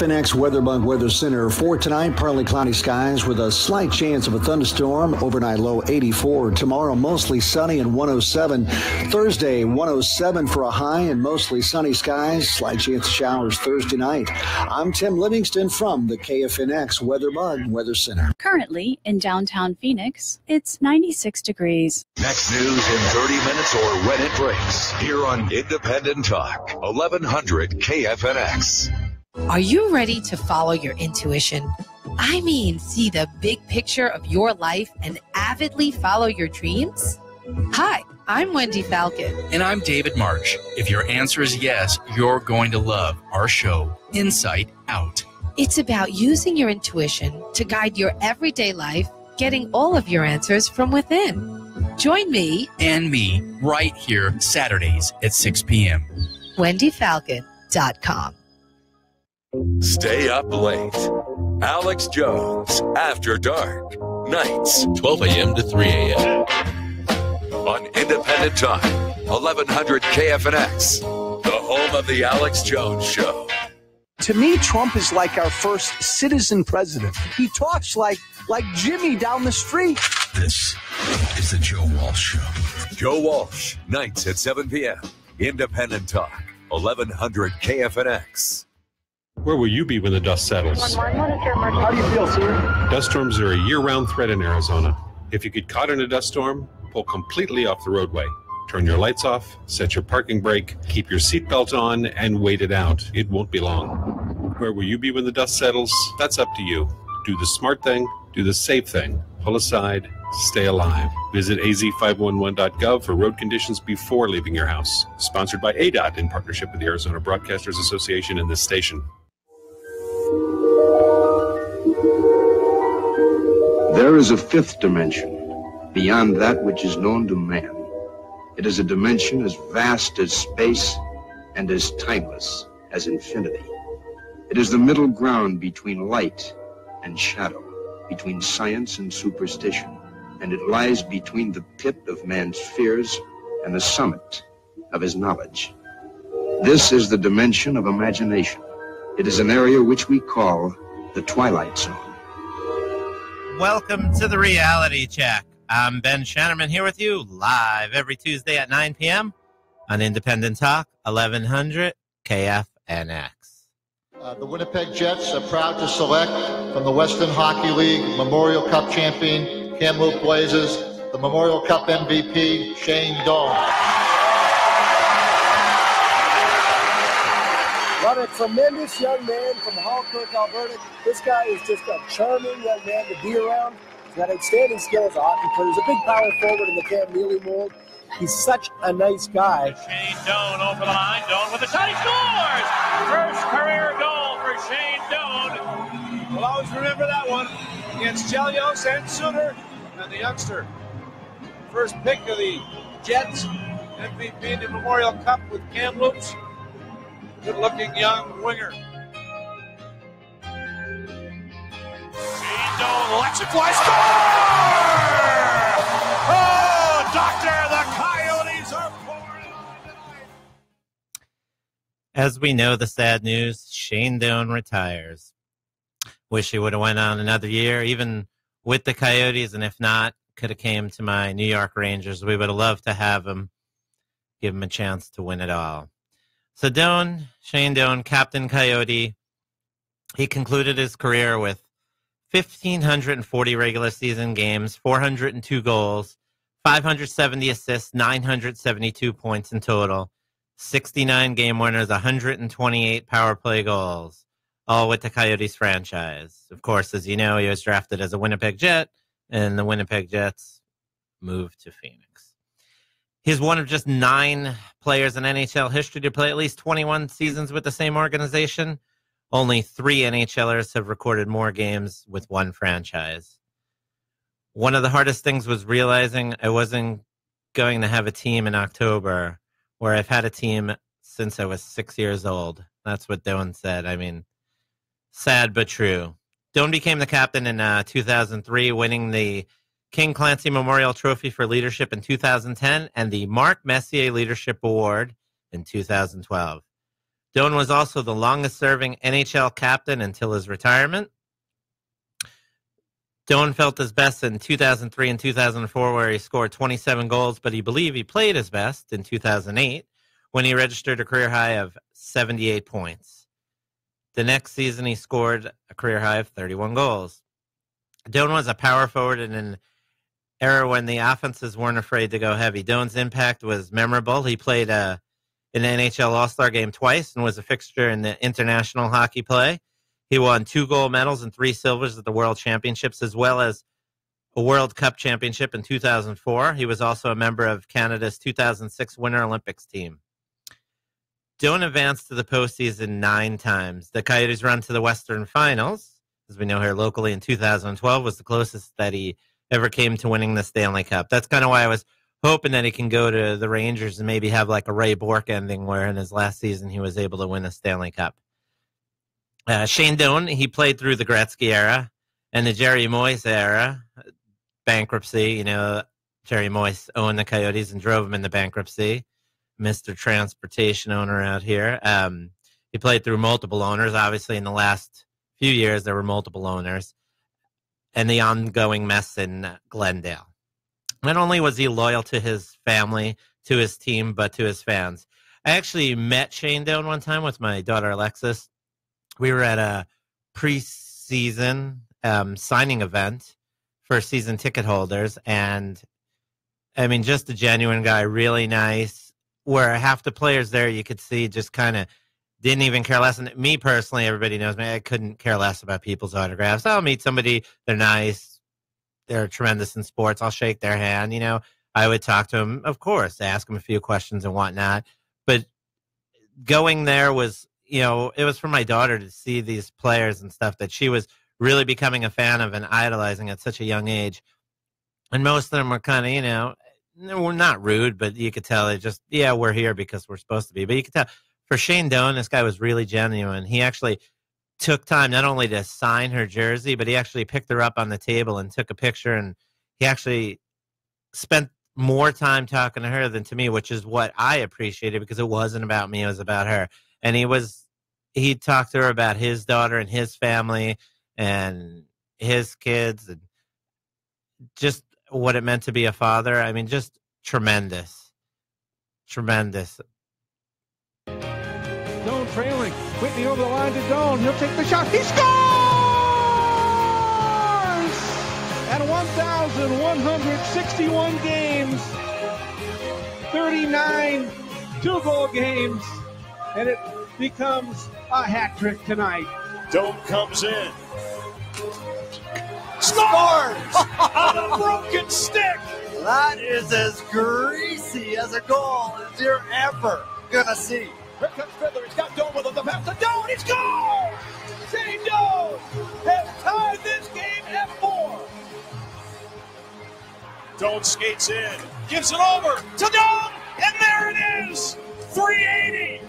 KFNX WeatherBug Weather Center for tonight. Partly cloudy skies with a slight chance of a thunderstorm. Overnight low 84. Tomorrow mostly sunny and 107. Thursday 107 for a high and mostly sunny skies. Slight chance of showers Thursday night. I'm Tim Livingston from the KFNX WeatherBug Weather Center. Currently in downtown Phoenix, it's 96 degrees. Next news in 30 minutes or when it breaks. Here on Independent Talk, 1100 KFNX. Are you ready to follow your intuition? I mean, see the big picture of your life and avidly follow your dreams? Hi, I'm Wendy Falcon. And I'm David March. If your answer is yes, you're going to love our show, Insight Out. It's about using your intuition to guide your everyday life, getting all of your answers from within. Join me and me right here Saturdays at 6 p.m. WendyFalcon.com. Stay up late. Alex Jones, After Dark. Nights, 12 a.m. to 3 a.m. On Independent Talk, 1100 KFNX. The home of the Alex Jones Show. To me, Trump is like our first citizen president. He talks like Jimmy down the street. This is the Joe Walsh Show. Joe Walsh, nights at 7 p.m. Independent Talk, 1100 KFNX. Where will you be when the dust settles? How do you feel, sir? Dust storms are a year-round threat in Arizona. If you get caught in a dust storm, pull completely off the roadway. Turn your lights off, set your parking brake, keep your seatbelt on, and wait it out. It won't be long. Where will you be when the dust settles? That's up to you. Do the smart thing, do the safe thing. Pull aside, stay alive. Visit az511.gov for road conditions before leaving your house. Sponsored by ADOT in partnership with the Arizona Broadcasters Association and this station. There is a fifth dimension, beyond that which is known to man. It is a dimension as vast as space and as timeless as infinity. It is the middle ground between light and shadow, between science and superstition, and it lies between the pit of man's fears and the summit of his knowledge. This is the dimension of imagination. It is an area which we call the Twilight Zone. Welcome to the Reality Check. I'm Ben Shannerman here with you live every Tuesday at 9 p.m. on Independent Talk, 1100 KFNX. The Winnipeg Jets are proud to select from the Western Hockey League Memorial Cup champion Kamloops Blazers, the Memorial Cup MVP, Shane Doan. What a tremendous young man from Halkirk, Alberta. This guy is just a charming young man to be around. He's got outstanding skill as a hockey player. He's a big power forward in the Cam Neely mold. He's such a nice guy. Shane Doan over the line. Doan with a shot. He scores! First career goal for Shane Doan. We'll always remember that one against Chelios and Suter and the youngster. First pick of the Jets, MVP in the Memorial Cup with Kamloops. Good-looking young winger. Shane Doan lets it fly. Score! Oh, Doctor, the Coyotes are pouring on tonight. As we know the sad news, Shane Doan retires. Wish he would have went on another year, even with the Coyotes, and if not, could have came to my New York Rangers. We would have loved to have him, give him a chance to win it all. So Doan, Shane Doan, Captain Coyote, he concluded his career with 1,540 regular season games, 402 goals, 570 assists, 972 points in total, 69 game winners, 128 power play goals, all with the Coyotes franchise. Of course, as you know, he was drafted as a Winnipeg Jet, and the Winnipeg Jets moved to Phoenix. He's one of just 9 players in NHL history to play at least 21 seasons with the same organization. Only 3 NHLers have recorded more games with one franchise. One of the hardest things was realizing I wasn't going to have a team in October, where I've had a team since I was 6 years old. That's what Doan said. I mean, sad but true. Doan became the captain in 2003, winning the King Clancy Memorial Trophy for Leadership in 2010 and the Marc Messier Leadership Award in 2012. Doan was also the longest-serving NHL captain until his retirement. Doan felt his best in 2003 and 2004, where he scored 27 goals, but he believed he played his best in 2008, when he registered a career high of 78 points. The next season, he scored a career high of 31 goals. Doan was a power forward in an era when the offenses weren't afraid to go heavy. Doan's impact was memorable. He played in the NHL All-Star game twice and was a fixture in the international hockey play. He won 2 gold medals and 3 silvers at the World Championships, as well as a World Cup championship in 2004. He was also a member of Canada's 2006 Winter Olympics team. Doan advanced to the postseason 9 times. The Coyotes' run to the Western Finals, as we know here locally, in 2012 was the closest that he ever came to winning the Stanley Cup. That's kind of why I was hoping that he can go to the Rangers and maybe have like a Ray Bourque ending where in his last season he was able to win a Stanley Cup. Shane Doan, he played through the Gretzky era and the Jerry Moyes era, bankruptcy. You know, Jerry Moyes owned the Coyotes and drove them into bankruptcy. Mr. Transportation owner out here. He played through multiple owners. Obviously, in the last few years, there were multiple owners. And the ongoing mess in Glendale. Not only was he loyal to his family, to his team, but to his fans. I actually met Shane Doan one time with my daughter, Alexis. We were at a preseason signing event for season ticket holders. And, I mean, just a genuine guy, really nice. Where half the players there you could see just kind of didn't even care less. And me personally, everybody knows me, I couldn't care less about people's autographs. I'll meet somebody, they're nice, they're tremendous in sports, I'll shake their hand, you know. I would talk to them, of course, ask them a few questions and whatnot. But going there was, you know, it was for my daughter to see these players and stuff that she was really becoming a fan of and idolizing at such a young age. And most of them were kind of, you know, we're not rude, but you could tell they just, yeah, we're here because we're supposed to be. But you could tell for Shane Doan, this guy was really genuine. He actually took time not only to sign her jersey, but he actually picked her up on the table and took a picture. And he actually spent more time talking to her than to me, which is what I appreciated because it wasn't about me, it was about her. And he talked to her about his daughter and his family and his kids and just what it meant to be a father. I mean, just tremendous. Tremendous. Doan trailing. Whitney over the line to Doan. He'll take the shot. He scores! At 1,161 games, 39 two-goal games, and it becomes a hat trick tonight. Doan comes in. Scores! On a broken stick! That is as greasy as a goal as you're ever gonna see. Here comes Fiddler. He's got Doan with him. The pass to Doan. He scores! Shane Doan has tied this game at 4. Doan skates in. Gives it over to Doan. And there it is. 380.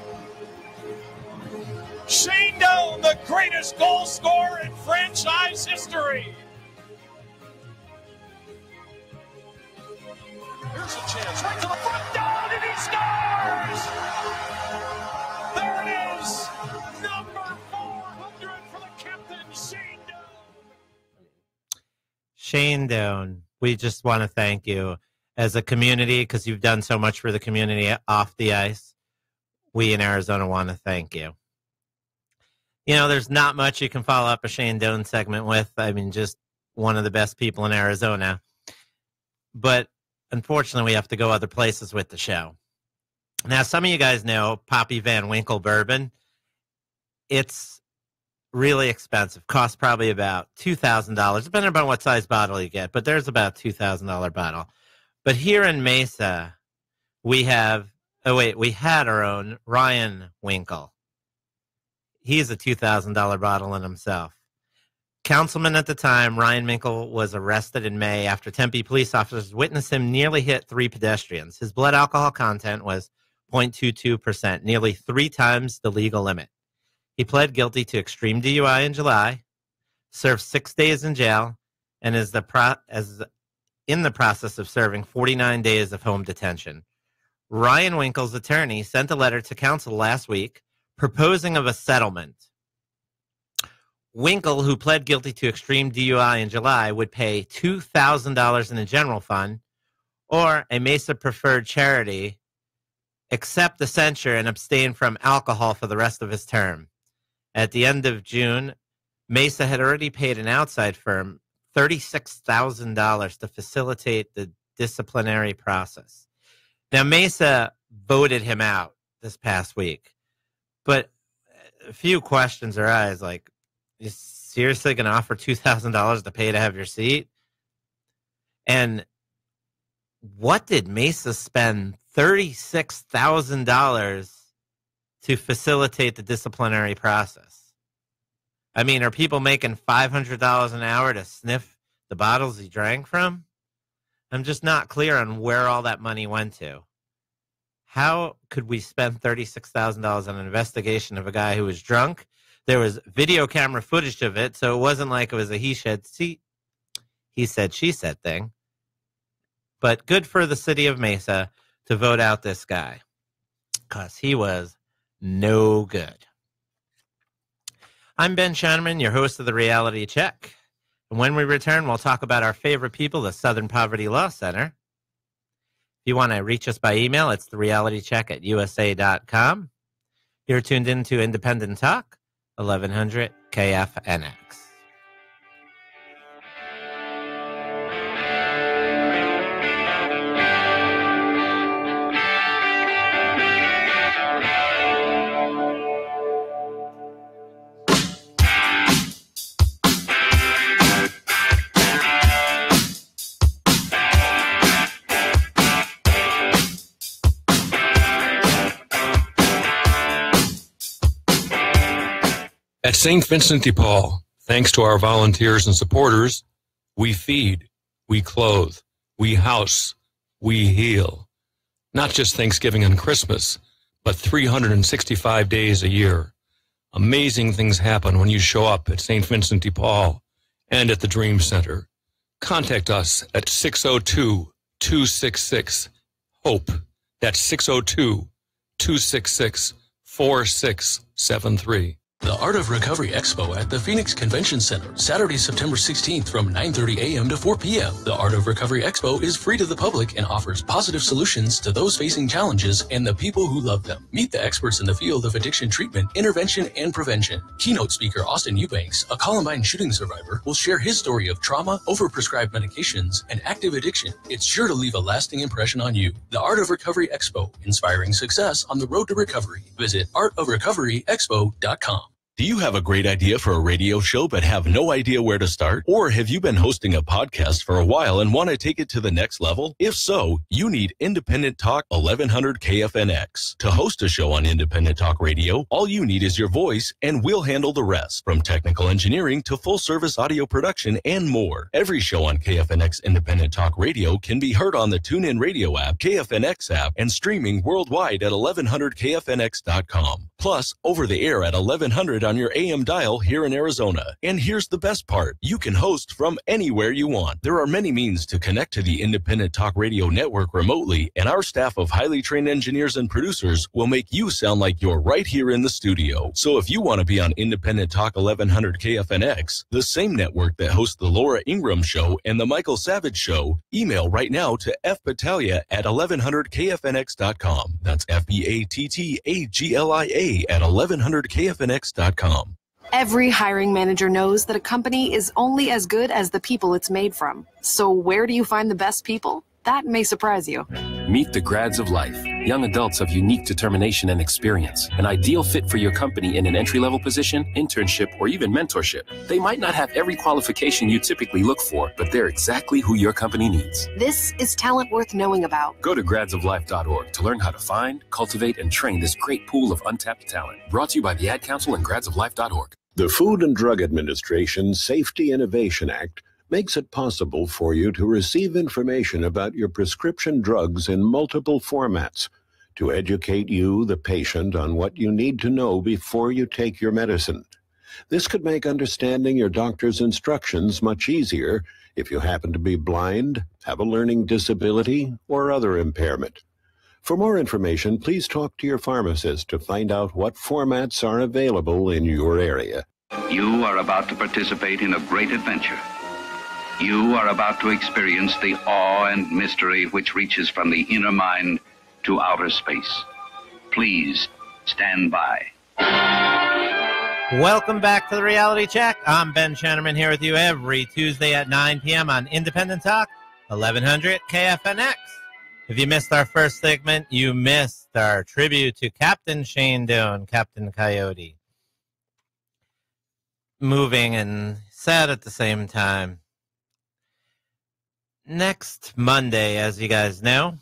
Shane Doan, the greatest goal scorer in franchise history. Here's a chance, right to the front, Doan, and he scores! There it is, number 400 for the captain, Shane Doan. Shane Doan, we just want to thank you as a community because you've done so much for the community off the ice. We in Arizona want to thank you. You know, there's not much you can follow up a Shane Doan segment with. I mean, just one of the best people in Arizona. But unfortunately, we have to go other places with the show. Now, some of you guys know Poppy Van Winkle bourbon. It's really expensive. Costs probably about $2,000, depending on what size bottle you get. But there's about a $2,000 bottle. But here in Mesa, we had our own Ryan Winkle. He's a $2,000 bottle in himself. Councilman at the time, Ryan Winkle, was arrested in May after Tempe police officers witnessed him nearly hit 3 pedestrians. His blood alcohol content was 0.22%, nearly 3 times the legal limit. He pled guilty to extreme DUI in July, served 6 days in jail, and is in the process of serving 49 days of home detention. Ryan Winkle's attorney sent a letter to council last week proposing of a settlement. Winkle, who pled guilty to extreme DUI in July, would pay $2,000 in the general fund, or a Mesa preferred charity accept the censure and abstain from alcohol for the rest of his term. At the end of June, Mesa had already paid an outside firm $36,000 to facilitate the disciplinary process. Now, Mesa voted him out this past week, but a few questions arise, like, you seriously going to offer $2,000 to pay to have your seat? And what did Mesa spend $36,000 to facilitate the disciplinary process? I mean, are people making $500 an hour to sniff the bottles he drank from? I'm just not clear on where all that money went to. How could we spend $36,000 on an investigation of a guy who was drunk? There was video camera footage of it, so it wasn't like it was a he said, she said thing. But good for the city of Mesa to vote out this guy, because he was no good. I'm Ben Schoeneman, your host of the Reality Check. And when we return, we'll talk about our favorite people, the Southern Poverty Law Center. If you want to reach us by email, it's therealitycheck@usa.com. You're tuned in to Independent Talk, 1100 KFNX. At St. Vincent de Paul, thanks to our volunteers and supporters, we feed, we clothe, we house, we heal. Not just Thanksgiving and Christmas, but 365 days a year. Amazing things happen when you show up at St. Vincent de Paul and at the Dream Center. Contact us at 602-266-HOPE. That's 602-266-4673. The Art of Recovery Expo at the Phoenix Convention Center, Saturday, September 16th from 9:30 a.m. to 4 p.m. The Art of Recovery Expo is free to the public and offers positive solutions to those facing challenges and the people who love them. Meet the experts in the field of addiction treatment, intervention, and prevention. Keynote speaker Austin Eubanks, a Columbine shooting survivor, will share his story of trauma, overprescribed medications, and active addiction. It's sure to leave a lasting impression on you. The Art of Recovery Expo, inspiring success on the road to recovery. Visit artofrecoveryexpo.com. Do you have a great idea for a radio show but have no idea where to start? Or have you been hosting a podcast for a while and want to take it to the next level? If so, you need Independent Talk 1100 KFNX. To host a show on Independent Talk Radio, all you need is your voice and we'll handle the rest, from technical engineering to full-service audio production and more. Every show on KFNX Independent Talk Radio can be heard on the TuneIn Radio app, KFNX app, and streaming worldwide at 1100KFNX.com. Plus, over the air at 1100 on your AM dial here in Arizona. And here's the best part. You can host from anywhere you want. There are many means to connect to the Independent Talk Radio network remotely, and our staff of highly trained engineers and producers will make you sound like you're right here in the studio. So if you want to be on Independent Talk 1100 KFNX, the same network that hosts the Laura Ingraham Show and the Michael Savage Show, email right now to fbattaglia@1100kfnx.com. That's FBATTAGLIA at 1100kfnx.com. Every hiring manager knows that a company is only as good as the people it's made from. So where do you find the best people? That may surprise you. Meet the grads of life, young adults of unique determination and experience, an ideal fit for your company in an entry-level position, internship, or even mentorship. They might not have every qualification you typically look for, but they're exactly who your company needs. This is talent worth knowing about. Go to gradsoflife.org to learn how to find, cultivate, and train this great pool of untapped talent. Brought to you by the Ad Council and gradsoflife.org. The Food and Drug Administration's Safety Innovation Act makes it possible for you to receive information about your prescription drugs in multiple formats to educate you, the patient, on what you need to know before you take your medicine. This could make understanding your doctor's instructions much easier if you happen to be blind, have a learning disability, or other impairment. For more information, please talk to your pharmacist to find out what formats are available in your area. You are about to participate in a great adventure. You are about to experience the awe and mystery which reaches from the inner mind to outer space. Please stand by. Welcome back to the Reality Check. I'm Ben Shannerman here with you every Tuesday at 9 p.m. on Independent Talk, 1100 KFNX. If you missed our first segment, you missed our tribute to Captain Shane Doan, Captain Coyote. Moving and sad at the same time. Next Monday, as you guys know,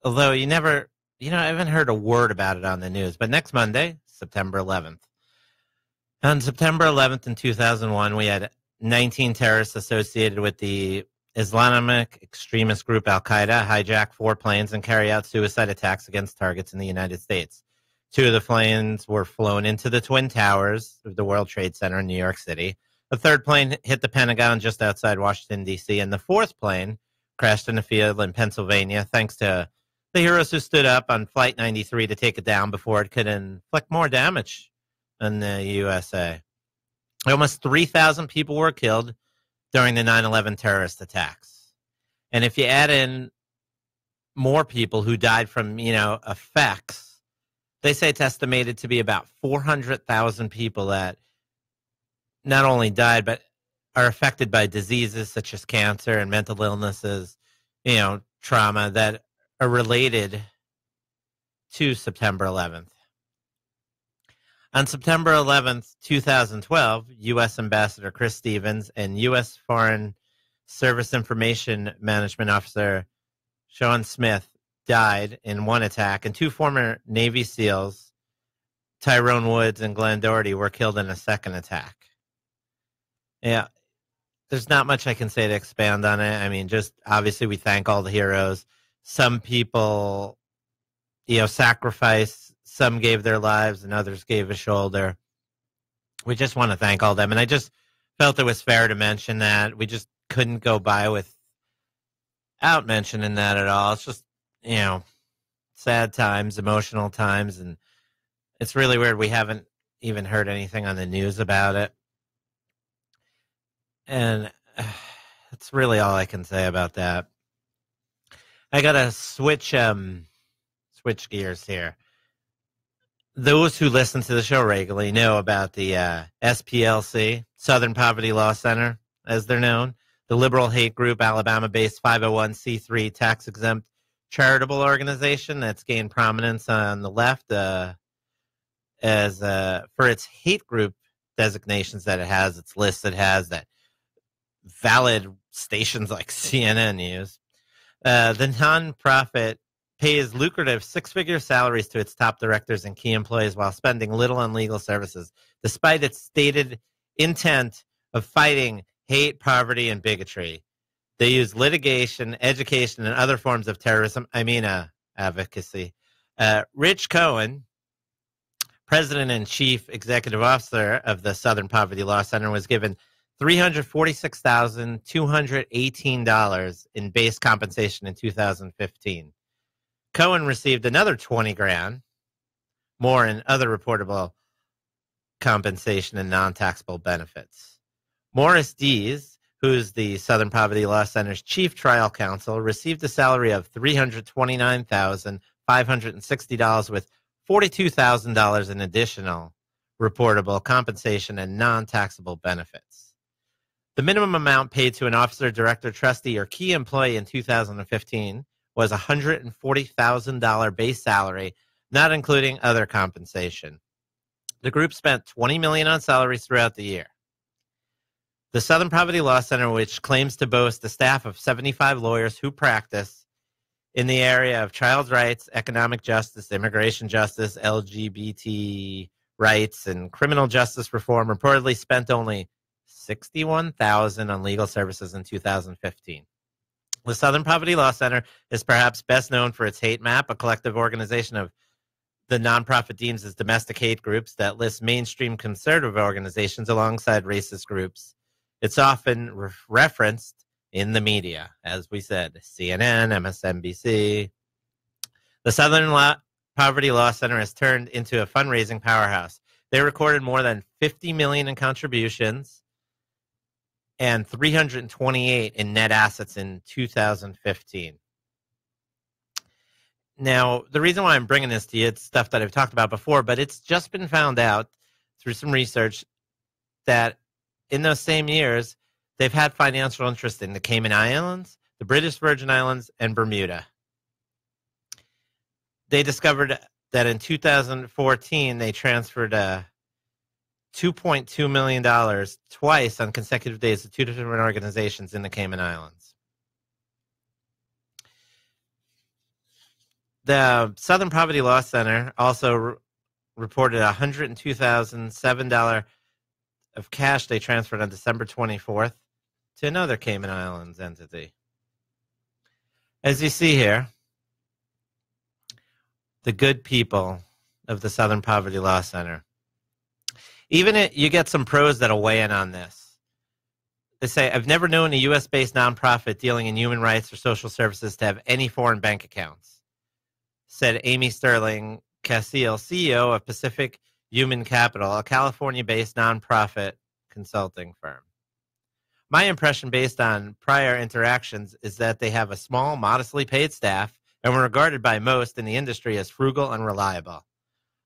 although I haven't heard a word about it on the news, but next Monday, September 11th. On September 11th in 2001, we had 19 terrorists associated with the Islamic extremist group Al-Qaeda hijack 4 planes and carry out suicide attacks against targets in the United States. 2 of the planes were flown into the Twin Towers of the World Trade Center in New York City. The 3rd plane hit the Pentagon just outside Washington, D.C., and the 4th plane crashed in a field in Pennsylvania thanks to the heroes who stood up on Flight 93 to take it down before it could inflict more damage in the USA. Almost 3,000 people were killed during the 9/11 terrorist attacks. And if you add in more people who died from, effects, they say it's estimated to be about 400,000 people that not only died, but are affected by diseases such as cancer and mental illnesses, trauma that are related to September 11th. On September 11th, 2012, U.S. Ambassador Chris Stevens and U.S. Foreign Service Information Management Officer Sean Smith died in one attack, and 2 former Navy SEALs, Tyrone Woods and Glenn Doherty, were killed in a second attack. Yeah, there's not much I can say to expand on it. I mean, just obviously we thank all the heroes. Some people, sacrificed. Some gave their lives and others gave a shoulder. We just want to thank all of them. And I just felt it was fair to mention that. We just couldn't go by without mentioning that at all. It's just, sad times, emotional times. And it's really weird. We haven't even heard anything on the news about it. And that's really all I can say about that. I got to switch gears here. Those who listen to the show regularly know about the SPLC, Southern Poverty Law Center, as they're known, the liberal hate group, Alabama-based 501c3 tax-exempt charitable organization that's gained prominence on the left as for its hate group designations that it has, its lists it has that valid stations like CNN use. The nonprofit pays lucrative 6-figure salaries to its top directors and key employees while spending little on legal services, despite its stated intent of fighting hate, poverty, and bigotry. They use litigation, education, and other forms of terrorism, advocacy. Rich Cohen, president and chief executive officer of the Southern Poverty Law Center, was given $346,218 in base compensation in 2015. Cohen received another $20,000 more in other reportable compensation and non-taxable benefits. Morris Dees, who's the Southern Poverty Law Center's chief trial counsel, received a salary of $329,560 with $42,000 in additional reportable compensation and non-taxable benefits. The minimum amount paid to an officer, director, trustee, or key employee in 2015 was a $140,000 base salary, not including other compensation. The group spent $20 million on salaries throughout the year. The Southern Poverty Law Center, which claims to boast a staff of 75 lawyers who practice in the area of child rights, economic justice, immigration justice, LGBT rights, and criminal justice reform, reportedly spent only $61,000 on legal services in 2015. The Southern Poverty Law Center is perhaps best known for its Hate Map, a collective organization of the nonprofit deems as domestic hate groups that lists mainstream conservative organizations alongside racist groups. It's often referenced in the media, as we said, CNN, MSNBC. The Southern Poverty Law Center has turned into a fundraising powerhouse. They recorded more than $50 million in contributions and $328 in net assets in 2015. Now, the reason why I'm bringing this to you, it's stuff that I've talked about before, but it's just been found out through some research that in those same years, they've had financial interest in the Cayman Islands, the British Virgin Islands, and Bermuda. They discovered that in 2014, they transferred $2.2 million twice on consecutive days to two different organizations in the Cayman Islands. The Southern Poverty Law Center also reported $102,007 of cash they transferred on December 24th to another Cayman Islands entity. As you see here, the good people of the Southern Poverty Law Center. Even you get some pros that'll weigh in on this. They say, I've never known a U.S.-based nonprofit dealing in human rights or social services to have any foreign bank accounts, said Amy Sterling Casil, CEO of Pacific Human Capital, a California-based nonprofit consulting firm. My impression based on prior interactions is that they have a small, modestly paid staff and were regarded by most in the industry as frugal and reliable.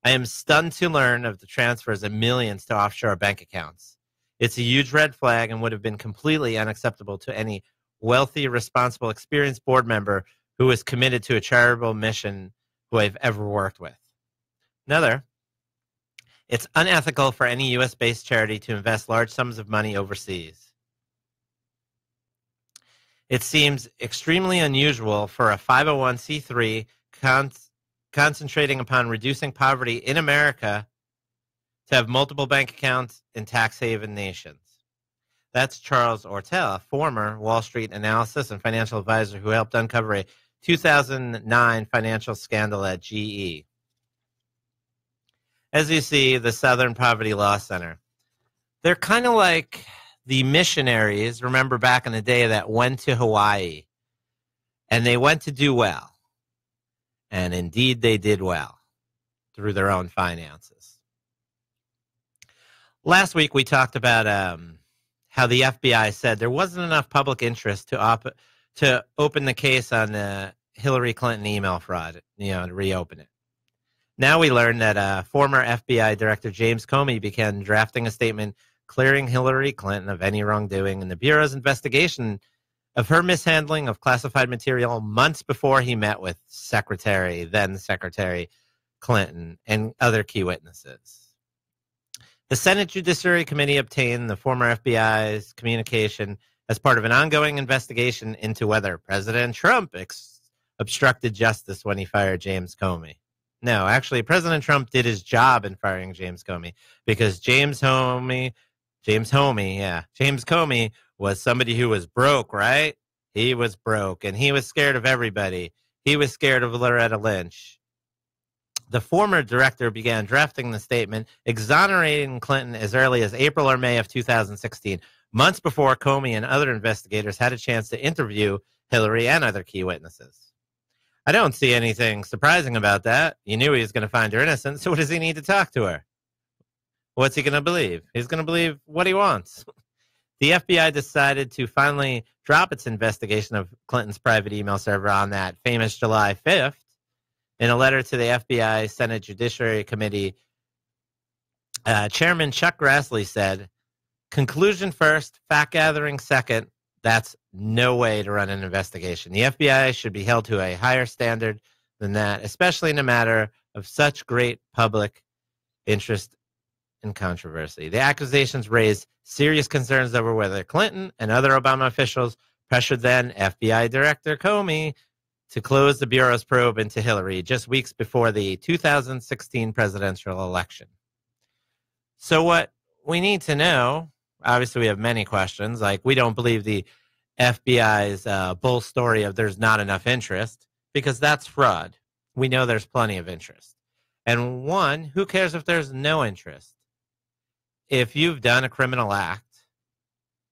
I am stunned to learn of the transfers of millions to offshore bank accounts. It's a huge red flag and would have been completely unacceptable to any wealthy, responsible, experienced board member who is committed to a charitable mission who I've ever worked with. Another, it's unethical for any U.S.-based charity to invest large sums of money overseas. It seems extremely unusual for a 501c3 concentrating upon reducing poverty in America to have multiple bank accounts in tax haven nations. That's Charles Ortel, former Wall Street analyst and financial advisor who helped uncover a 2009 financial scandal at GE. As you see, the Southern Poverty Law Center, they're kind of like the missionaries, remember back in the day, that went to Hawaii, and they went to do well. And indeed, they did well through their own finances. Last week, we talked about how the FBI said there wasn't enough public interest to open the case on the Hillary Clinton email fraud, to reopen it. Now we learn that former FBI Director James Comey began drafting a statement clearing Hillary Clinton of any wrongdoing in the Bureau's investigation of her mishandling of classified material months before he met with then Secretary Clinton and other key witnesses. The Senate Judiciary Committee obtained the former FBI's communication as part of an ongoing investigation into whether President Trump obstructed justice when he fired James Comey. No, actually, President Trump did his job in firing James Comey because James Comey was somebody who was broke, right? He was broke, and he was scared of everybody. He was scared of Loretta Lynch. The former director began drafting the statement exonerating Clinton as early as April or May of 2016, months before Comey and other investigators had a chance to interview Hillary and other key witnesses. I don't see anything surprising about that. You knew he was going to find her innocent, so what does he need to talk to her? What's he going to believe? He's going to believe what he wants. The FBI decided to finally drop its investigation of Clinton's private email server on that famous July 5th. In a letter to the FBI Senate Judiciary Committee, Chairman Chuck Grassley said, conclusion first, fact gathering second. That's no way to run an investigation. The FBI should be held to a higher standard than that, especially in a matter of such great public interest and controversy. The accusations raised serious concerns over whether Clinton and other Obama officials pressured then FBI Director Comey to close the Bureau's probe into Hillary just weeks before the 2016 presidential election. So what we need to know, obviously we have many questions, like we don't believe the FBI's bull story of there's not enough interest, because that's fraud. We know there's plenty of interest. And one, who cares if there's no interest? If you've done a criminal act,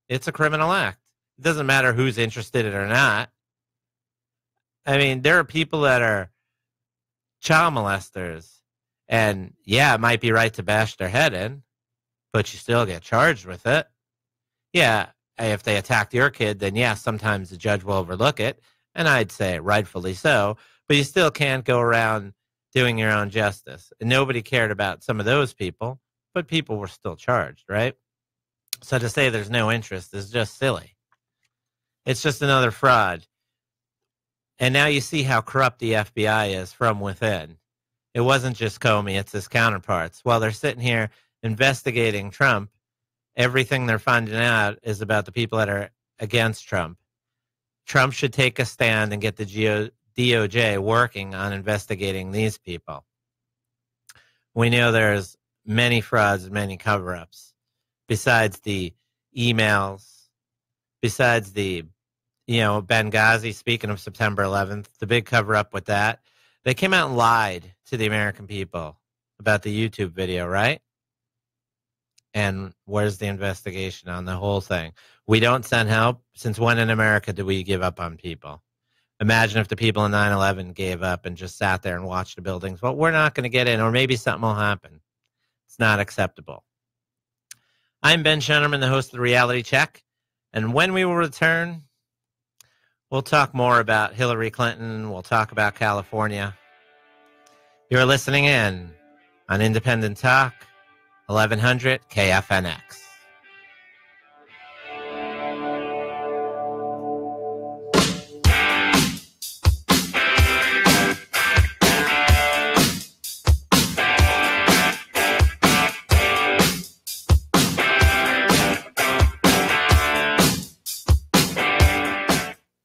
it's a criminal act. It doesn't matter who's interested in it or not. I mean, there are people that are child molesters. And yeah, it might be right to bash their head in, but you still get charged with it. Yeah, if they attacked your kid, then yeah, sometimes the judge will overlook it, and I'd say rightfully so, but you still can't go around doing your own justice. And nobody cared about some of those people, but people were still charged, right? So to say there's no interest is just silly. It's just another fraud. And now you see how corrupt the FBI is from within. It wasn't just Comey, it's his counterparts. While they're sitting here investigating Trump, everything they're finding out is about the people that are against Trump. Trump should take a stand and get the DOJ working on investigating these people. We know there's many frauds, many cover-ups. Besides the emails, besides the, Benghazi, speaking of September 11th, the big cover-up with that, they came out and lied to the American people about the YouTube video, right? And where's the investigation on the whole thing? We don't send help. Since when in America do we give up on people? Imagine if the people in 9/11 gave up and just sat there and watched the buildings. Well, we're not going to get in, or maybe something will happen. It's not acceptable. I'm Ben Schoenerman, the host of The Reality Check. And when we will return, we'll talk more about Hillary Clinton. We'll talk about California. You're listening in on Independent Talk, 1100 KFNX.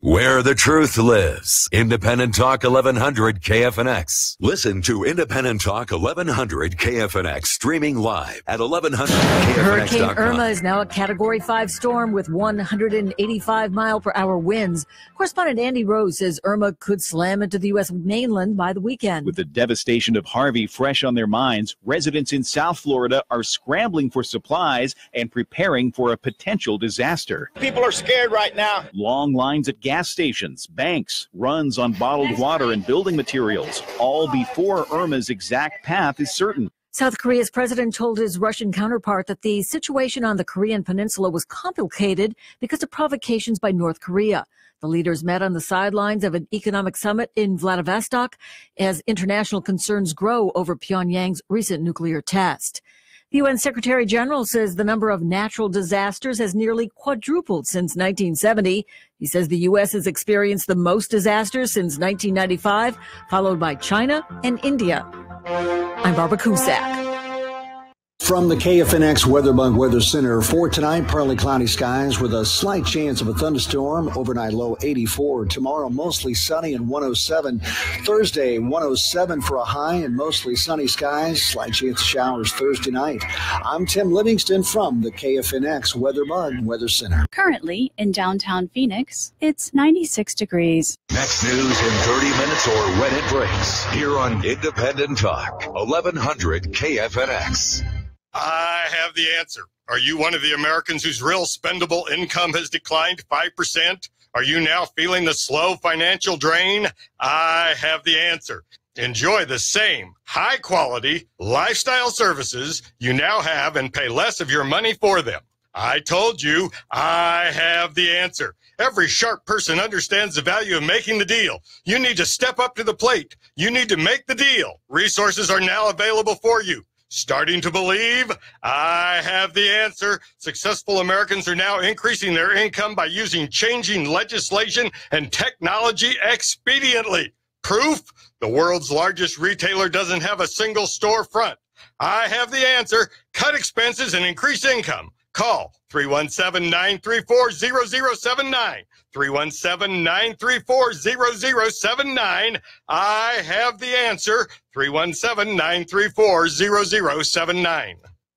Where the truth lives. Independent Talk 1100 KFNX. Listen to Independent Talk 1100 KFNX streaming live at 1100KFNX.com. Hurricane Irma is now a Category 5 storm with 185-mile-per-hour winds. Correspondent Andy Rose says Irma could slam into the U.S. mainland by the weekend. With the devastation of Harvey fresh on their minds, residents in South Florida are scrambling for supplies and preparing for a potential disaster. People are scared right now. Long lines at gas stations, banks, runs on bottled water and building materials, all before Irma's exact path is certain. South Korea's president told his Russian counterpart that the situation on the Korean peninsula was complicated because of provocations by North Korea. The leaders met on the sidelines of an economic summit in Vladivostok as international concerns grow over Pyongyang's recent nuclear test. The UN Secretary General says the number of natural disasters has nearly quadrupled since 1970. He says the U.S. has experienced the most disasters since 1995, followed by China and India. I'm Barbara Cusack. From the KFNX WeatherBug Weather Center for tonight, partly cloudy skies with a slight chance of a thunderstorm. Overnight low 84. Tomorrow, mostly sunny and 107. Thursday, 107 for a high and mostly sunny skies. Slight chance of showers Thursday night. I'm Tim Livingston from the KFNX WeatherBug Weather Center. Currently in downtown Phoenix, it's 96 degrees. Next news in 30 minutes or when it breaks. Here on Independent Talk, 1100 KFNX. I have the answer. Are you one of the Americans whose real spendable income has declined 5%? Are you now feeling the slow financial drain? I have the answer. Enjoy the same high-quality lifestyle services you now have and pay less of your money for them. I told you I have the answer. Every sharp person understands the value of making the deal. You need to step up to the plate. You need to make the deal. Resources are now available for you. Starting to believe? I have the answer. Successful Americans are now increasing their income by using changing legislation and technology expediently. Proof? The world's largest retailer doesn't have a single storefront. I have the answer. Cut expenses and increase income. Call 317-934-0079. 317-934-0079. I have the answer. 317-934-0079.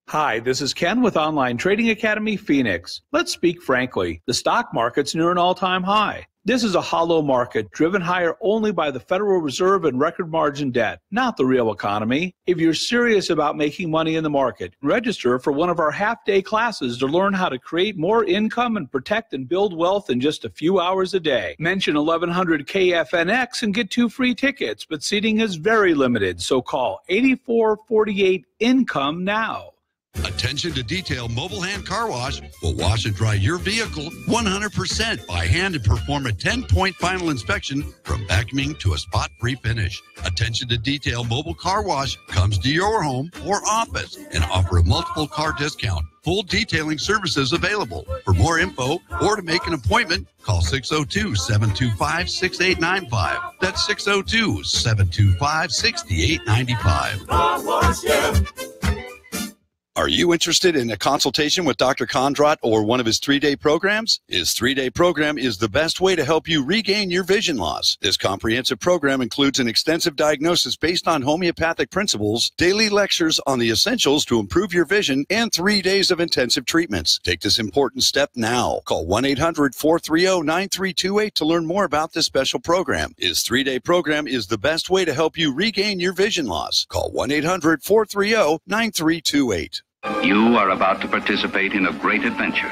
Hi, this is Ken with Online Trading Academy Phoenix. Let's speak frankly. The stock market's near an all-time high. This is a hollow market driven higher only by the Federal Reserve and record margin debt, not the real economy. If you're serious about making money in the market, register for one of our half-day classes to learn how to create more income and protect and build wealth in just a few hours a day. Mention 1100 KFNX and get 2 free tickets, but seating is very limited, so call 8448 Income now. Attention to Detail Mobile Hand Car Wash will wash and dry your vehicle 100% by hand and perform a 10-point final inspection from vacuuming to a spot-free finish. Attention to Detail Mobile Car Wash comes to your home or office and offer a multiple car discount. Full detailing services available. For more info or to make an appointment, call 602-725-6895. That's 602-725-6895. Are you interested in a consultation with Dr. Kondrot or one of his 3-day programs? His 3-day program is the best way to help you regain your vision loss. This comprehensive program includes an extensive diagnosis based on homeopathic principles, daily lectures on the essentials to improve your vision, and 3 days of intensive treatments. Take this important step now. Call 1-800-430-9328 to learn more about this special program. His 3-day program is the best way to help you regain your vision loss. Call 1-800-430-9328. You are about to participate in a great adventure.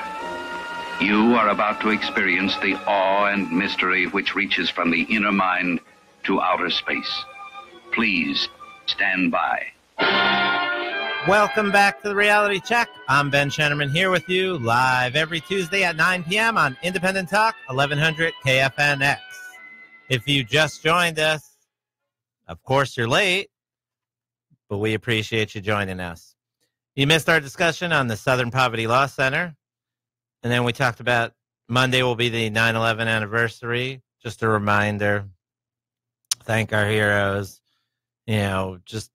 You are about to experience the awe and mystery which reaches from the inner mind to outer space. Please stand by. Welcome back to the Reality Check. I'm Ben Shennerman here with you live every Tuesday at 9 p.m. on Independent Talk, 1100 KFNX. If you just joined us, of course you're late, but we appreciate you joining us. You missed our discussion on the Southern Poverty Law Center, and then we talked about Monday will be the 9/11 anniversary. Just a reminder, thank our heroes, just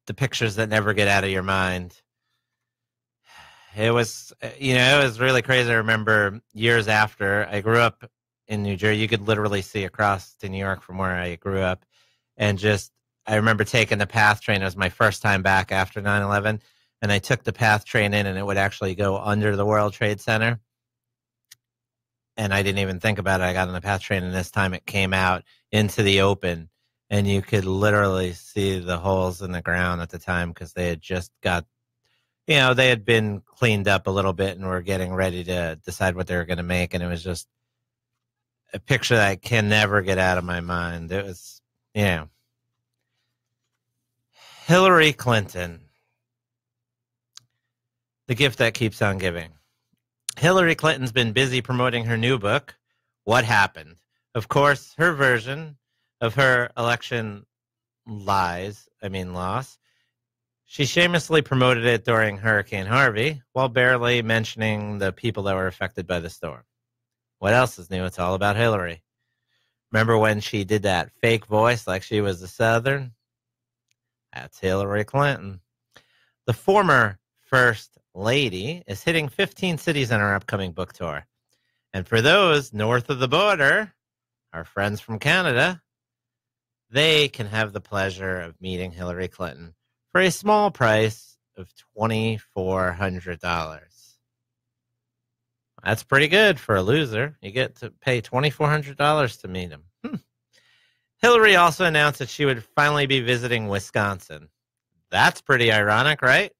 the pictures that never get out of your mind. It was, it was really crazy. I remember years after, I grew up in New Jersey. You could literally see across to New York from where I grew up, and I remember taking the PATH train. It was my first time back after 9/11, and I took the PATH train in, and it would actually go under the World Trade Center. And I didn't even think about it. I got on the PATH train, and this time it came out into the open, and you could literally see the holes in the ground at the time because they had just got, they had been cleaned up a little bit and were getting ready to decide what they were going to make. And it was just a picture that I can never get out of my mind. It was, Hillary Clinton, the gift that keeps on giving. Hillary Clinton's been busy promoting her new book, What Happened? Of course, her version of her election loss. She shamelessly promoted it during Hurricane Harvey while barely mentioning the people that were affected by the storm. What else is new? It's all about Hillary. Remember when she did that fake voice like she was a Southern? That's Hillary Clinton. The former First Lady is hitting 15 cities on her upcoming book tour. And for those north of the border, our friends from Canada, they can have the pleasure of meeting Hillary Clinton for a small price of $2,400. That's pretty good for a loser. You get to pay $2,400 to meet him. Hillary also announced that she would finally be visiting Wisconsin. That's pretty ironic, right?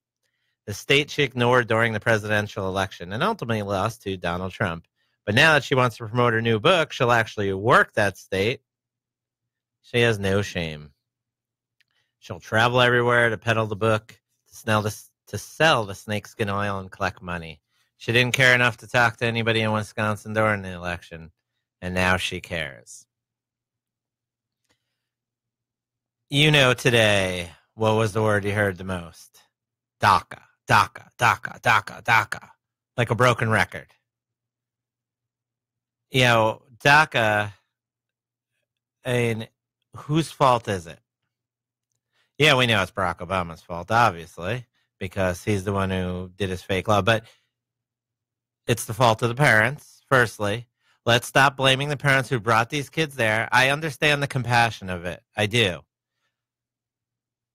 The state she ignored during the presidential election and ultimately lost to Donald Trump. But now that she wants to promote her new book, she'll actually work that state. She has no shame. She'll travel everywhere to peddle the book, to sell the snakeskin oil and collect money. She didn't care enough to talk to anybody in Wisconsin during the election, and now she cares. Today, what was the word you heard the most? DACA, DACA, DACA, DACA, DACA. Like a broken record. DACA, whose fault is it? Yeah, we know it's Barack Obama's fault, obviously, because he's the one who did his fake law. But it's the fault of the parents, firstly. Let's stop blaming the parents who brought these kids there. I understand the compassion of it. I do.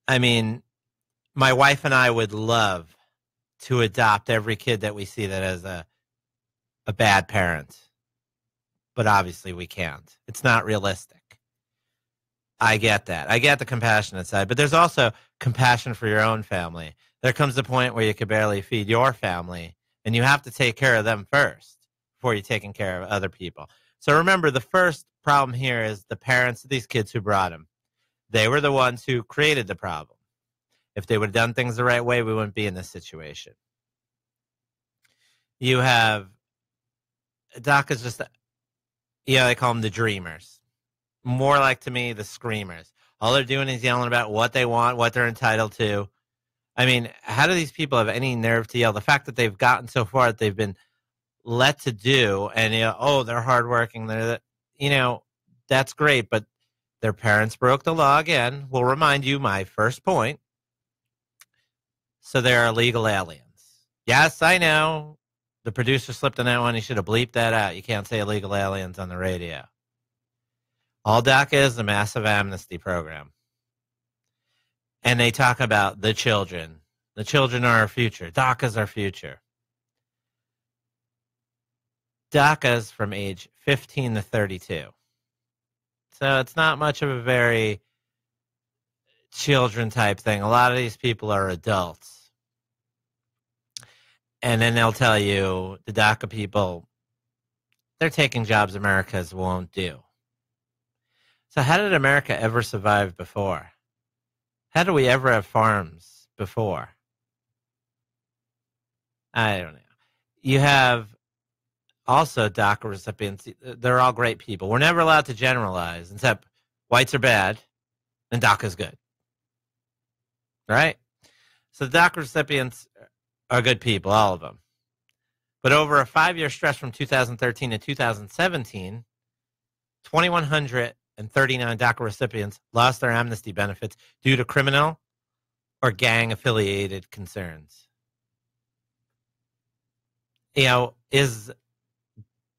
My wife and I would love to adopt every kid that we see that has a bad parent. but obviously we can't. It's not realistic. I get that. I get the compassionate side, but there's also compassion for your own family. There comes a point where you could barely feed your family, and you have to take care of them first before you're taking care of other people. So remember, the first problem here is the parents of these kids who brought them. They were the ones who created the problem. If they would have done things the right way, we wouldn't be in this situation. You have DACA's just, they call them the dreamers. More like, to me, the screamers. All they're doing is yelling about what they want, what they're entitled to. I mean, how do these people have any nerve to yell? The fact that they've gotten so far that they've been let to do, and they're hardworking. That's great, but their parents broke the law again. We'll remind you my first point. So they're illegal aliens. Yes, I know. The producer slipped on that one. He should have bleeped that out. You can't say illegal aliens on the radio. All DACA is a massive amnesty program. And they talk about the children. The children are our future. DACA's our future. DACA's from age 15 to 32. So it's not much of a very children type thing. A lot of these people are adults. And then they'll tell you, the DACA people, they're taking jobs Americans won't do. So how did America ever survive before? How did we ever have farms before? I don't know. You have also DACA recipients. They're all great people. We're never allowed to generalize, except whites are bad and DACA's good. Right? So the DACA recipients are good people, all of them. But over a 5-year stretch from 2013 to 2017, 2,139 DACA recipients lost their amnesty benefits due to criminal or gang-affiliated concerns. Is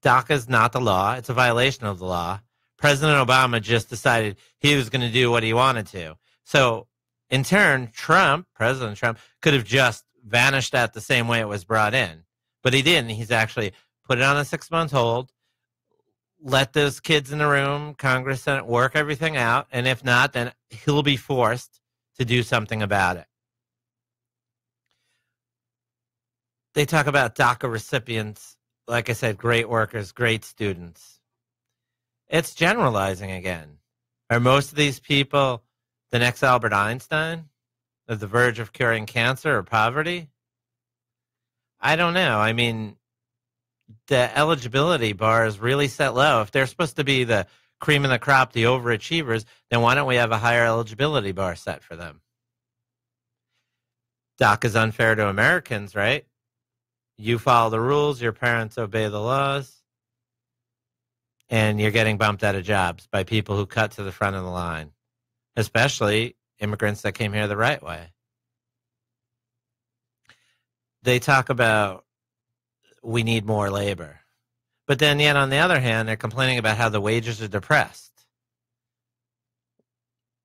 DACA's not the law. It's a violation of the law. President Obama just decided he was going to do what he wanted to. So, in turn, President Trump, could have just vanished at the same way it was brought in. But he didn't. He's actually put it on a 6-month hold, let those kids in the room, Congress, Senate, work everything out. And if not, then he'll be forced to do something about it. They talk about DACA recipients, like I said, great workers, great students. It's generalizing again. Are most of these people the next Albert Einstein, at the verge of curing cancer or poverty? I don't know. I mean, the eligibility bar is really set low. If they're supposed to be the cream of the crop, the overachievers, then why don't we have a higher eligibility bar set for them? DACA is unfair to Americans, right? You follow the rules, your parents obey the laws, and you're getting bumped out of jobs by people who cut to the front of the line, especially immigrants that came here the right way. They talk about we need more labor. But then yet on the other hand, they're complaining about how the wages are depressed.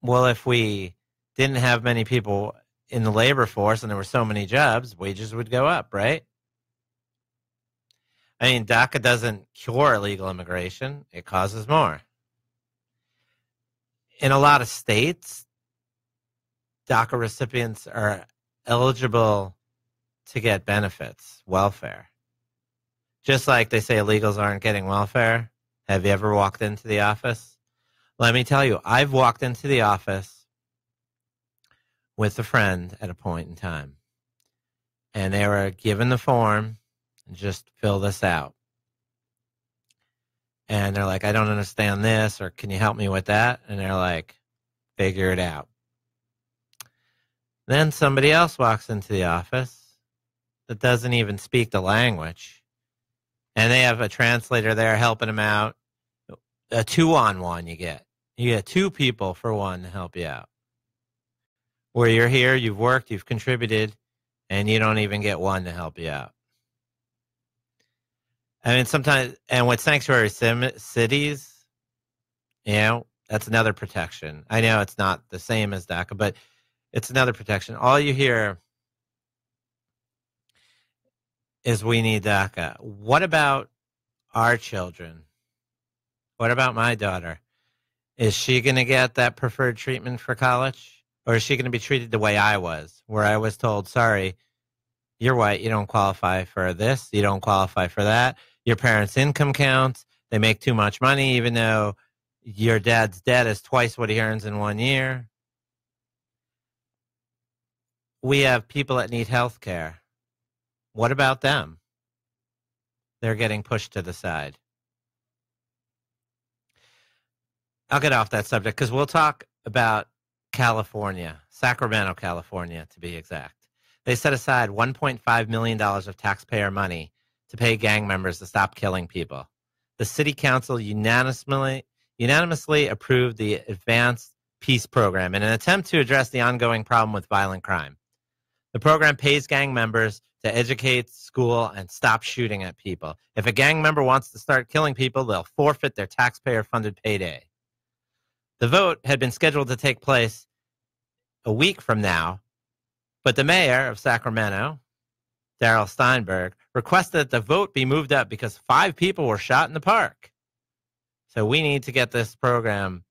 Well, if we didn't have many people in the labor force and there were so many jobs, wages would go up, right? I mean, DACA doesn't cure illegal immigration. It causes more. In a lot of states, DACA recipients are eligible to get benefits, welfare. Just like they say illegals aren't getting welfare. Have you ever walked into the office? Let me tell you, I've walked into the office with a friend at a point in time. And they were given the form, and just fill this out. And they're like, I don't understand this, or can you help me with that? And they're like, figure it out. Then somebody else walks into the office that doesn't even speak the language. And they have a translator there helping them out. A 2-on-1 you get. You get 2 people for one to help you out. Where you're here, you've worked, you've contributed, and you don't even get one to help you out. I mean, sometimes, and with sanctuary cities, that's another protection. I know it's not the same as DACA, but it's another protection. All you hear is we need DACA. What about our children? What about my daughter? Is she going to get that preferred treatment for college? Or is she going to be treated the way I was, where I was told, sorry, you're white, you don't qualify for this, you don't qualify for that. Your parents' income counts, they make too much money, even though your dad's debt is twice what he earns in 1 year. We have people that need health care. What about them? They're getting pushed to the side. I'll get off that subject because we'll talk about California, Sacramento, California, to be exact. They set aside $1.5 million of taxpayer money to pay gang members to stop killing people. The city council unanimously approved the Advanced Peace Program in an attempt to address the ongoing problem with violent crime. The program pays gang members to educate, school, and stop shooting at people. If a gang member wants to start killing people, they'll forfeit their taxpayer-funded payday. The vote had been scheduled to take place a week from now, but the mayor of Sacramento, Darrell Steinberg, requested that the vote be moved up because 5 people were shot in the park. So we need to get this program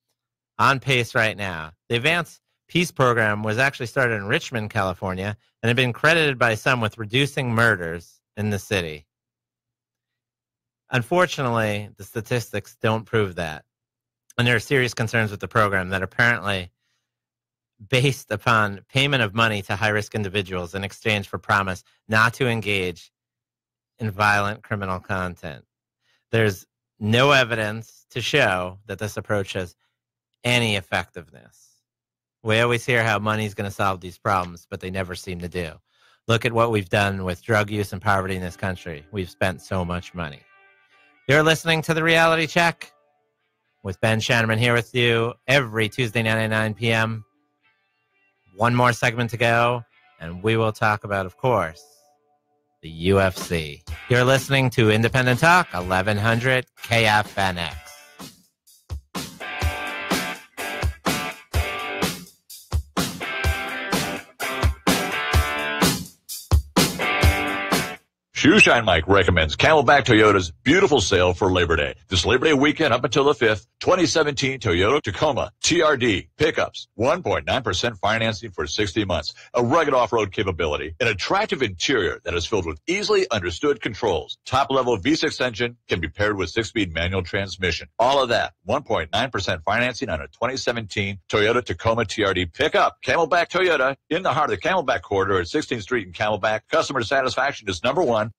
on pace right now. The Advanced Peace Program was actually started in Richmond, California, and had been credited by some with reducing murders in the city. Unfortunately, the statistics don't prove that. And there are serious concerns with the program that apparently based upon payment of money to high-risk individuals in exchange for promise not to engage in violent criminal content. There's no evidence to show that this approach has any effectiveness. We always hear how money's going to solve these problems, but they never seem to do. Look at what we've done with drug use and poverty in this country. We've spent so much money. You're listening to The Reality Check with Ben Shannerman here with you every Tuesday night at 9 p.m. One more segment to go, and we will talk about, of course, the UFC. You're listening to Independent Talk, 1100 KFNX. Shoeshine Mike recommends Camelback Toyota's beautiful sale for Labor Day. This Labor Day weekend up until the 5th, 2017 Toyota Tacoma TRD pickups, 1.9% financing for 60 months, a rugged off-road capability, an attractive interior that is filled with easily understood controls. Top-level V6 engine can be paired with 6-speed manual transmission. All of that, 1.9% financing on a 2017 Toyota Tacoma TRD pickup. Camelback Toyota in the heart of the Camelback corridor at 16th Street in Camelback. Customer satisfaction is number one.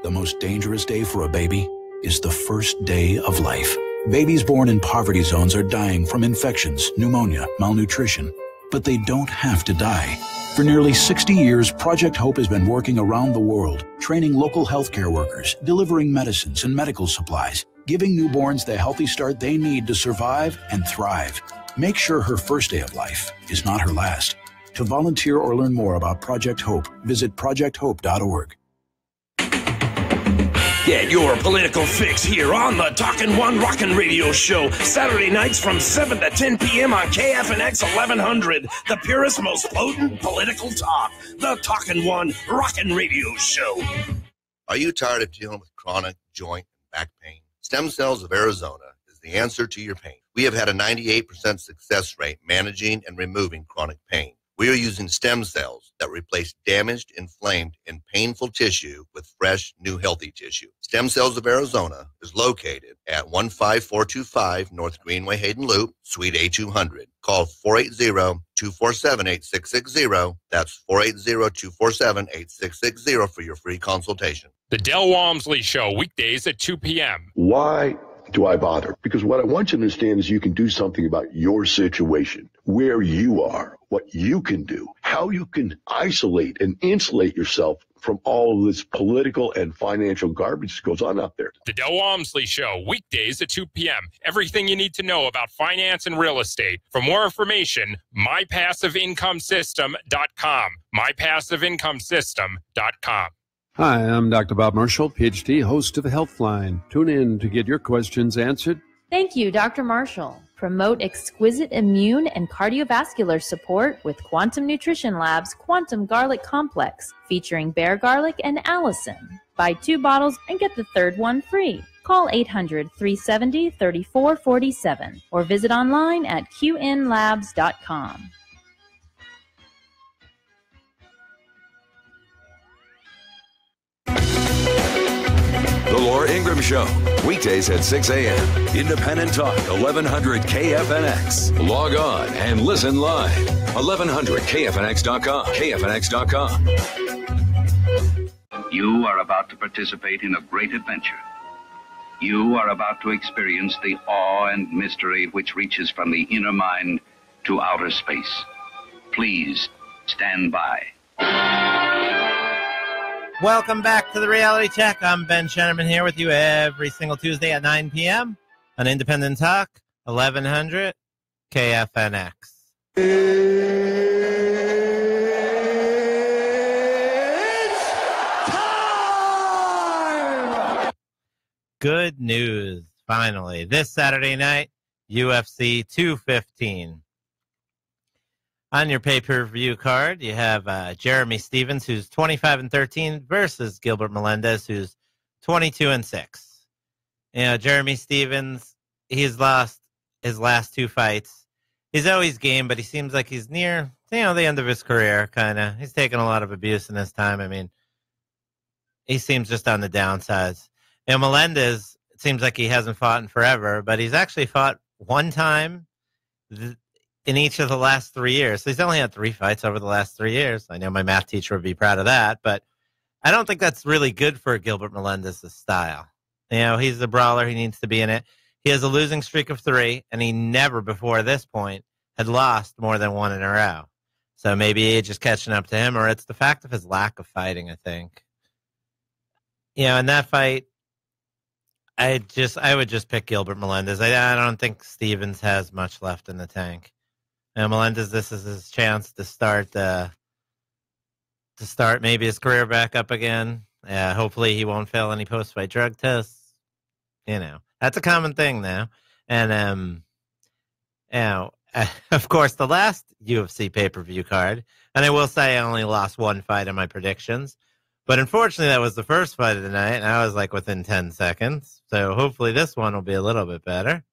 The most dangerous day for a baby is the first day of life. Babies born in poverty zones are dying from infections, pneumonia, malnutrition, but they don't have to die. For nearly 60 years, Project Hope has been working around the world, training local healthcare workers, delivering medicines and medical supplies, giving newborns the healthy start they need to survive and thrive. Make sure her first day of life is not her last. To volunteer or learn more about Project Hope, visit projecthope.org. Get your political fix here on the Talkin' One Rockin' Radio Show, Saturday nights from 7 to 10 p.m. on KFNX 1100, the purest, most potent political talk. The Talkin' One Rockin' Radio Show. Are you tired of dealing with chronic joint and back pain? Stem Cells of Arizona is the answer to your pain. We have had a 98% success rate managing and removing chronic pain. We are using stem cells that replace damaged, inflamed, and painful tissue with fresh, new, healthy tissue. Stem Cells of Arizona is located at 15425 North Greenway Hayden Loop, Suite A200. Call 480-247-8660. That's 480-247-8660 for your free consultation. The Del Walmsley Show, weekdays at 2 p.m. Why do I bother? Because what I want you to understand is you can do something about your situation, where you are, what you can do, how you can isolate and insulate yourself from all of this political and financial garbage that goes on out there. The Del Walmsley Show, weekdays at 2 p.m. Everything you need to know about finance and real estate. For more information, mypassiveincomesystem.com. mypassiveincomesystem.com. Hi, I'm Dr. Bob Marshall, PhD, host of Healthline. Tune in to get your questions answered. Thank you, Dr. Marshall. Promote exquisite immune and cardiovascular support with Quantum Nutrition Lab's Quantum Garlic Complex, featuring bear garlic and allicin. Buy 2 bottles and get the third one free. Call 800-370-3447 or visit online at qnlabs.com. The Laura Ingraham Show, weekdays at 6 a.m. Independent Talk, 1100 KFNX. Log on and listen live. 1100KFNX.com. KFNX.com. You are about to participate in a great adventure. You are about to experience the awe and mystery which reaches from the inner mind to outer space. Please stand by. Welcome back to the Reality Check. I'm Ben Shennerman here with you every single Tuesday at 9 p.m. on Independent Talk, 1100 KFNX. Good news, finally. This Saturday night, UFC 215. On your pay-per-view card, you have Jeremy Stevens, who's 25-13, versus Gilbert Melendez, who's 22-6. You know, Jeremy Stevens, he's lost his last two fights. He's always game, but he seems like he's near, the end of his career, kind of. He's taken a lot of abuse in his time. I mean, he seems just on the downsides. You know, Melendez, it seems like he hasn't fought in forever, but he's actually fought one time in each of the last 3 years. So he's only had 3 fights over the last 3 years. I know my math teacher would be proud of that, but I don't think that's really good for Gilbert Melendez's style. You know, he's a brawler. He needs to be in it. He has a losing streak of 3, and he never before this point had lost more than 1 in a row. So maybe age is catching up to him, or it's the fact of his lack of fighting, I think. You know, in that fight, I would just pick Gilbert Melendez. I don't think Stevens has much left in the tank. And Melendez, this is his chance to start maybe his career back up again. Hopefully he won't fail any post-fight drug tests. You know, that's a common thing now. And of course, the last UFC pay-per-view card, and I will say I only lost 1 fight in my predictions, but unfortunately that was the first fight of the night, and I was like within 10 seconds. So hopefully this one will be a little bit better.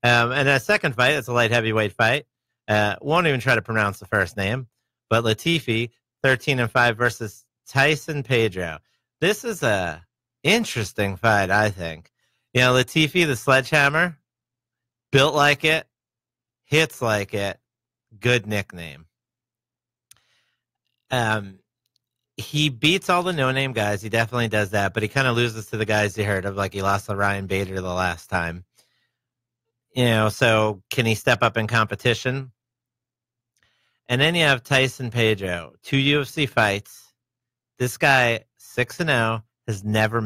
And a second fight, it's a light heavyweight fight. Won't even try to pronounce the first name, but Latifi, 13-5 versus Tyson Pedro. This is a interesting fight, I think. You know, Latifi, the sledgehammer, built like it, hits like it, good nickname. He beats all the no-name guys. He definitely does that, but he kind of loses to the guys you heard of, like he lost to Ryan Bader the last time. You know, so can he step up in competition? And then you have Tyson Pedro, 2 UFC fights. This guy, 6-0, has never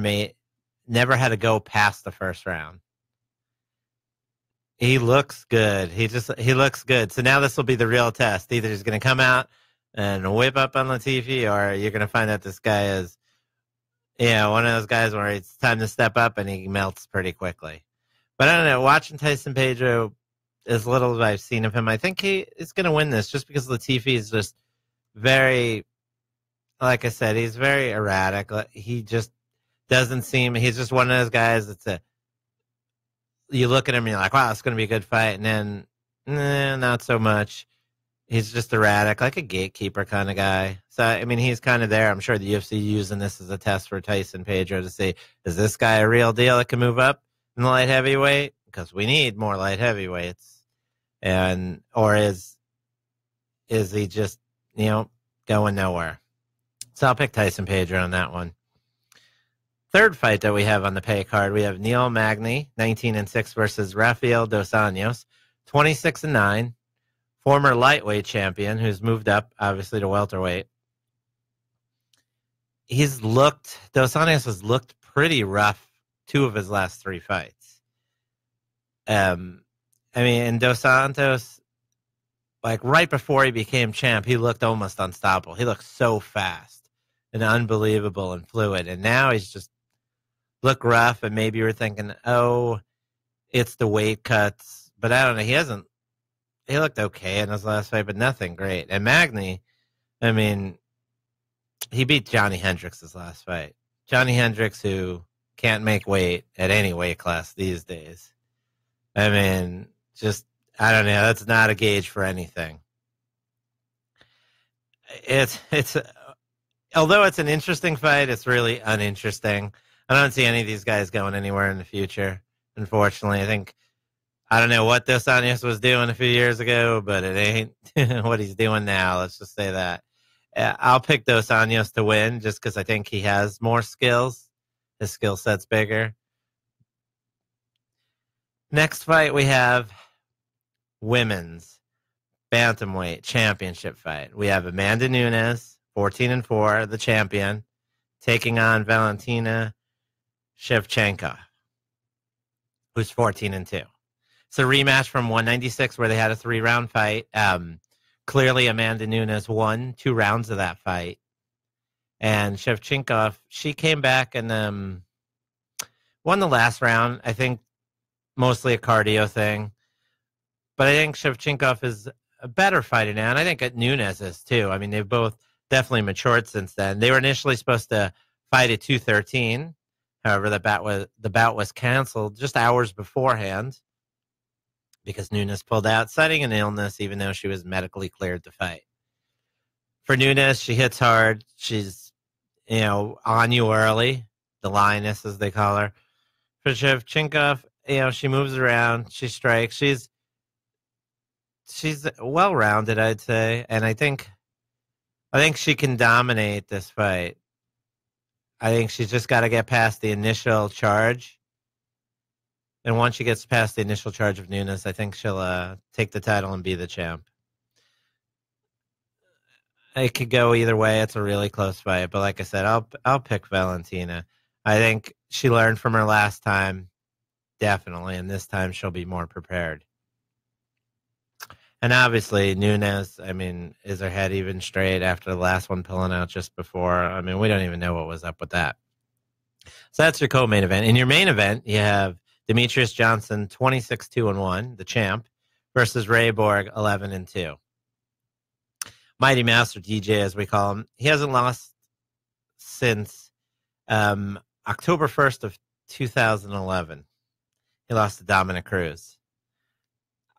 had to go past the first round. He looks good. He looks good. So now this will be the real test. Either he's going to come out and whip up on Latifi, or you're going to find out this guy is, one of those guys where it's time to step up and he melts pretty quickly. But I don't know, watching Tyson Pedro, as little as I've seen of him, I think he is going to win this just because Latifi is just very, like I said, he's very erratic. He just doesn't seem, he's just one of those guys that's you look at him and you're like, wow, it's going to be a good fight. And then, not so much. He's just erratic, like a gatekeeper kind of guy. So, I mean, he's kind of there. I'm sure the UFC using this as a test for Tyson Pedro to see, is this guy a real deal that can move up in the light heavyweight? Because we need more light heavyweights. Or is he just, going nowhere? So I'll pick Tyson Pedro on that one. Third fight that we have on the pay card, we have Neil Magny, 19-6 versus Rafael Dos Anjos, 26-9. Former lightweight champion who's moved up, obviously, to welterweight. Dos Anjos has looked pretty rough 2 of his last 3 fights. And Dos Santos, like right before he became champ, he looked almost unstoppable. He looked so fast and unbelievable and fluid. And now he's just looked rough, and maybe you're thinking, oh, it's the weight cuts. But I don't know. He looked okay in his last fight, but nothing great. And Magny, he beat Johnny Hendricks his last fight. Johnny Hendricks, who can't make weight at any weight class these days. I mean, I don't know. That's not a gauge for anything. Although it's an interesting fight, it's really uninteresting. I don't see any of these guys going anywhere in the future, unfortunately. I don't know what Dos Anjos was doing a few years ago, but it ain't what he's doing now. Let's just say that. I'll pick Dos Anjos to win just because I think he has more skills. His skill set's bigger. Next fight we have women's bantamweight championship fight. We have Amanda Nunes, 14-4, the champion, taking on Valentina Shevchenko, who's 14-2. It's a rematch from 196 where they had a 3-round fight. Clearly, Amanda Nunes won 2 rounds of that fight. And Shevchenko, she came back and won the last round. I think mostly a cardio thing. But I think Shevchenko is a better fighter now, and I think Nunes is too. I mean, they've both definitely matured since then. They were initially supposed to fight at 213. However, the bout was canceled just hours beforehand because Nunes pulled out, citing an illness, even though she was medically cleared to fight. For Nunes, she hits hard. She's, on you early, the lioness, as they call her. For Shevchenko, she moves around, she strikes. She's well-rounded, I'd say, and I think she can dominate this fight. I think she's just got to get past the initial charge. And once she gets past the initial charge of Nunes, I think she'll take the title and be the champ. It could go either way. It's a really close fight. But like I said, I'll pick Valentina. I think she learned from her last time, definitely. And this time she'll be more prepared. And obviously, Nunes, is her head even straight after the last one pulling out just before? We don't even know what was up with that. So that's your co-main event. In your main event, you have Demetrius Johnson, 26-2-1, the champ, versus Ray Borg, 11-2. Mighty Mouse, or DJ as we call him, he hasn't lost since October 1st of 2011. He lost to Dominic Cruz.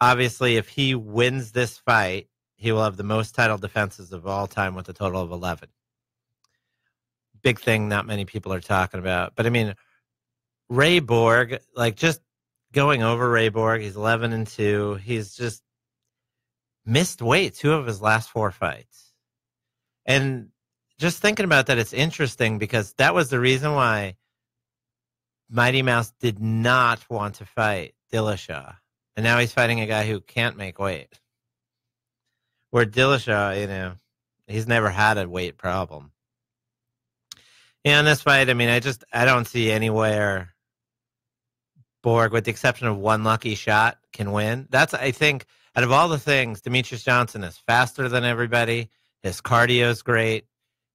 Obviously, if he wins this fight, he will have the most title defenses of all time with a total of 11. Big thing not many people are talking about. But, Ray Borg, just going over Ray Borg, he's 11-2. He's just missed weight 2 of his last 4 fights. And just thinking about that, it's interesting because that was the reason why Mighty Mouse did not want to fight Dillashaw. And now he's fighting a guy who can't make weight. Where Dillashaw, he's never had a weight problem. In this fight, I don't see anywhere Borg, with the exception of one lucky shot, can win. That's, I think, out of all the things, Demetrius Johnson is faster than everybody. His cardio is great.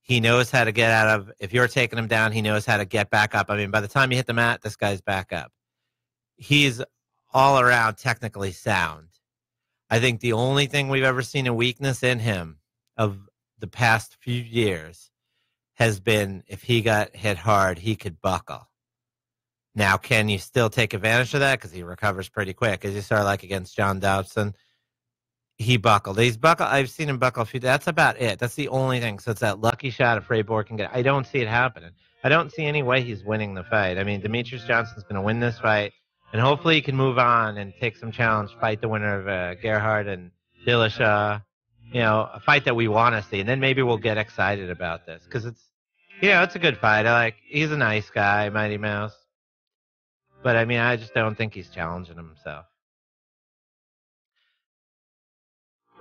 He knows how to get out of, if you're taking him down, he knows how to get back up. By the time you hit the mat, this guy's back up. He's all around technically sound. I think the only thing we've ever seen a weakness in him of the past few years has been if he got hit hard, he could buckle. Now, can you still take advantage of that? Because he recovers pretty quick. As you saw, against John Dobson, he buckled. I've seen him buckle a few. That's about it. That's the only thing. So it's that lucky shot if Ray Borg can get. I don't see it happening. I don't see any way he's winning the fight. Demetrius Johnson's going to win this fight. And hopefully he can move on and take some challenge, fight the winner of Gerhard and Dillashaw, a fight that we want to see. And then maybe we'll get excited about this because it's a good fight. He's a nice guy, Mighty Mouse. But, I just don't think he's challenging himself.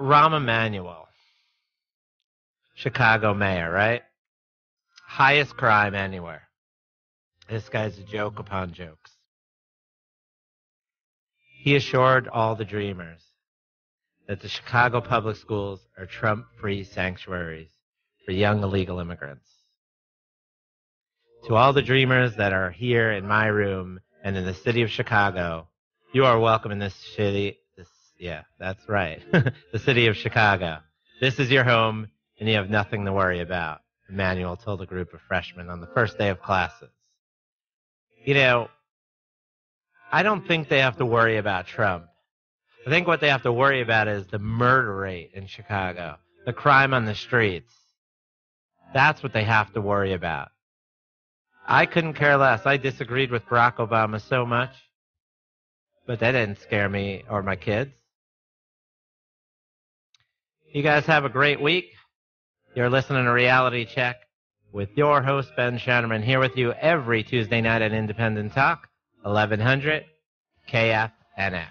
Rahm Emanuel, Chicago mayor, right? Highest crime anywhere. This guy's a joke upon jokes. He assured all the dreamers that the Chicago public schools are Trump-free sanctuaries for young illegal immigrants. To all the dreamers that are here in my room and in the city of Chicago, you are welcome in this city. Yeah, that's right. The city of Chicago. This is your home, and you have nothing to worry about, Emmanuel told a group of freshmen on the first day of classes. You know, I don't think they have to worry about Trump. I think what they have to worry about is the murder rate in Chicago, the crime on the streets. That's what they have to worry about. I couldn't care less. I disagreed with Barack Obama so much, but that didn't scare me or my kids. You guys have a great week. You're listening to Reality Check with your host, Ben Shannerman, here with you every Tuesday night at Independent Talk, 1100 KFNX.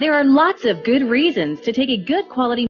There are lots of good reasons to take a good quality